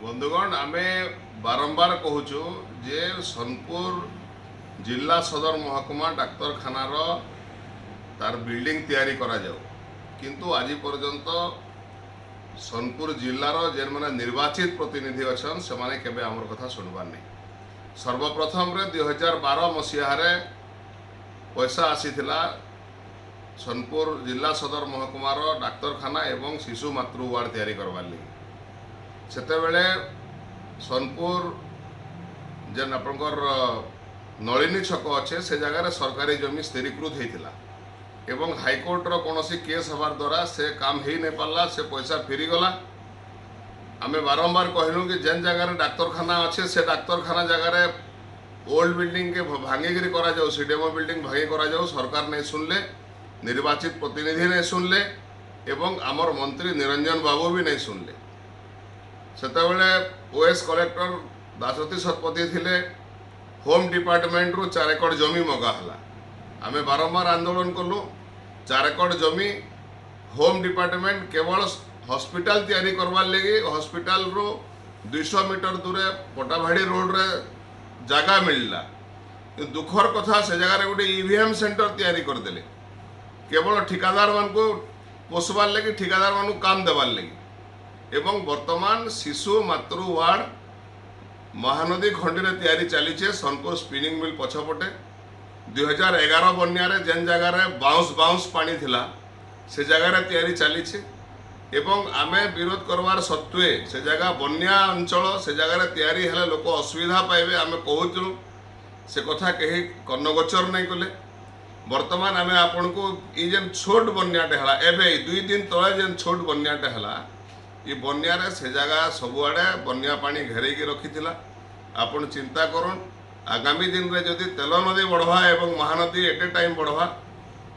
बंधुगण आमे बारंबार कहूचु जे सोनपुर जिला सदर महकुमा डाक्तरखानार तार बिल्डिंग तैयारी करा जाऊ किंतु आज पर्यंत सोनपुर जिलार जेन माने निर्वाचित प्रतिनिधि अच्छन से माने केबे आमर कथा सुनबार नहीं। सर्वप्रथम रे 2012 मसीहा रे पैसा आसीथिला सोनपुर जिला सदर महकुमार डाक्तरखाना एवं शिशु मातृ वार्ड तैयारी करबार लगी सेतेबेले सोनपुर जेन आपणकर नलिनी छक अच्छे से जगार सरकारी जमी स्थिरीकृत होता एवं हाईकोर्टर कौन केस हबार द्वारा से काम हो नहीं पार्ला से पैसा फेरीगला। आमे बारंबार कहलु कि जेन जगार डाक्तरखाना अच्छे से डाक्तरखाना जगार ओल्ड बिल्डिंग के भांगिकी करा जाऊ सीडीएमओ बिल्डिंग भांगी करा जाऊ सरकार नहीं सुनले, निर्वाचित प्रतिनिधि नहीं सुनले एवं आमर मंत्री निरंजन बाबू भी नहीं सुनले। सेतेबेले ओएस कलेक्टर दासरथी शतपथी थिले होम डिपार्टमेंट रु 4 एकड़ जमी मगाहला। आमे बारंबार आंदोलन कलु 4 एकड़ जमी होम डिपार्टमेंट केवल हॉस्पिटल तैयारी करवार लगी हॉस्पिटल रु 200 मीटर दूरे पटाभाड़ी रोड रे जगह मिलला। दुखर कथा से जगह गोटे ईवीएम सेंटर तैयारी करदेले केवल ठिकादार मान को पोषबार लगी ठिकादार मान को काम देवार लगी एवं वर्तमान शिशु मातृ वार्ड महानदी खंडी तैयारी चलीचे सोनपुर स्पिनिंग मिल पछपटे 2011 बन्या जेन जगार बाउंस पानी थिला से जगार तैयारी चलीचे एवं आमे विरोध करवार सत्वे से जगह बन्या अंचल से जगार तैयारी हेले लोक असुविधा पाइबे आमे कहूचु से कथा कहीं कर्णगोचर नहीं कले। वर्तमान आमे आपन को ई जेन छोट बन्याटे हला एबे 2 दिन तले जेन छोट बन्याटे हला ये बन्यारे से जगह सबुआड़े बन्या पानी घेरेकी रखी आपन चिंता करन आगामी दिन रे जदि तेल नदी बढ़वा एवं महानदी एट ए टाइम बढ़वा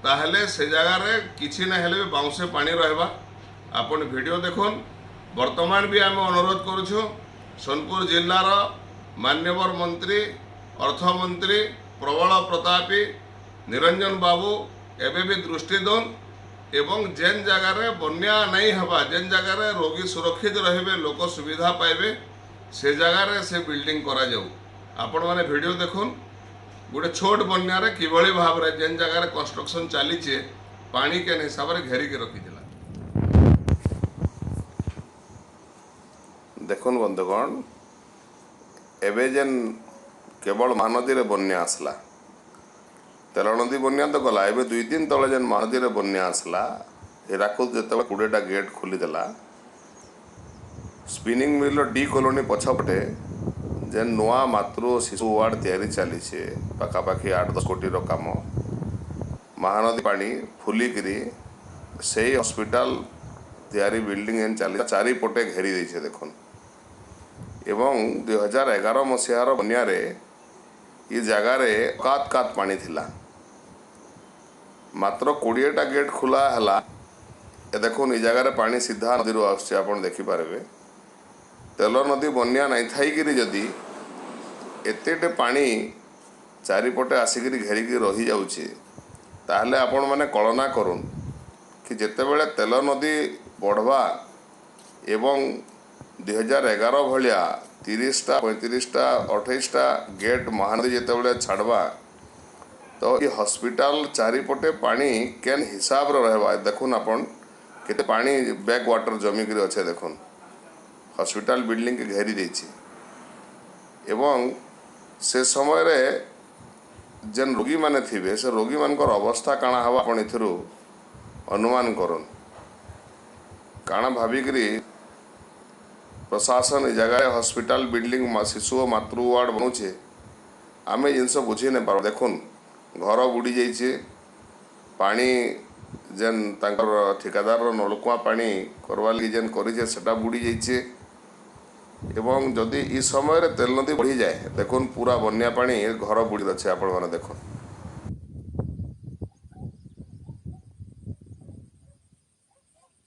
ताहले से जगार किछि ना हेले बाउंसे पानी रहबा। आपन वीडियो देखुन। वर्तमान भी आम अनुरोध करुछु सोनपुर जिलार मान्यवर मंत्री अर्थमंत्री प्रबल प्रतापी निरंजन बाबू एबे भी दृष्टि दौन एवं जेन जगार बन्या नहीं हवा जेन जगार रोगी सुरक्षित रहे लोक सुविधा पाइबे से जगार से बिल्डिंग करा जाऊ। आपण माने वीडियो देखुन गोटे छोट बन्या किभली भाव रे जेन जगार कंस्ट्रक्शन चलीचे पानी के हिसाब से घेरिकी रखी देखुन। बंधुगण एबे जेन केवल महानदी रे बन्या आसला तेल नदी बन्या तो गला एबे 2 दिन तले जेन महानदी रे बन्या आसला हिराकुद जतबे 20टा गेट खोलीदेला स्पिनिंग मिल डी कॉलोनी पछपटे जेन नुआ मातृ शिशु वार्ड तैयारी चली पाखापाखि 8-10 कोटी काम महानदी पानी फुलिकी से हॉस्पिटल तैयारी बिल्डिंग एन चली चारिपटे घेरी देछे देखुन। एवं 2011 मसीहार बन्यारे ये जगार कात पानी थिला मात्र 20टा गेट खुला हला ए देखुन ये जगार पानी सीधा नदी रू आसुचे आपण देखि पारबे। तेल नदी बन्या नहीं थाइकिरी जदि एतेटे पानी चारिपटे आसिकी घेरिकी रही जाउचे ताहले आपण माने कल्पना करुन कि जेतेबेले तेल नदी बढ़वा एवं 2011 भलिया 30टा 35टा 28टा गेट महानदी जेतेबेले छाड़वा तो ये हॉस्पिटल चारिपटे पानी केन हिसाब रे रहबा देखुन आपण केते पानी बैक वाटर जमीकी अच्छे देखुन हॉस्पिटल बिल्डिंग के घेरी देछि एवं से समय रे जेन रोगी माने थिबे से रोगी मानकर अवस्था काना हवा आपण इथरु अनुमान करन काना भाबिकरी प्रशासन ए जगह हॉस्पिटल बिल्डिंग शिशु मातृ वार्ड बनुचे आमे जिनस बुझी नहीं पार। देखुन घर बुड़ी जाइए पानी जेन तांकर ठिकादार नलकुआ पानी करवा लगी जेन करिछे सेटा बुड़ी जाइए एवं जदि इस समय तेल नदी बढ़ी जाए देखुन पूरा बन्या पानी घर बुड़ी अच्छे आपण मैंने देखुन।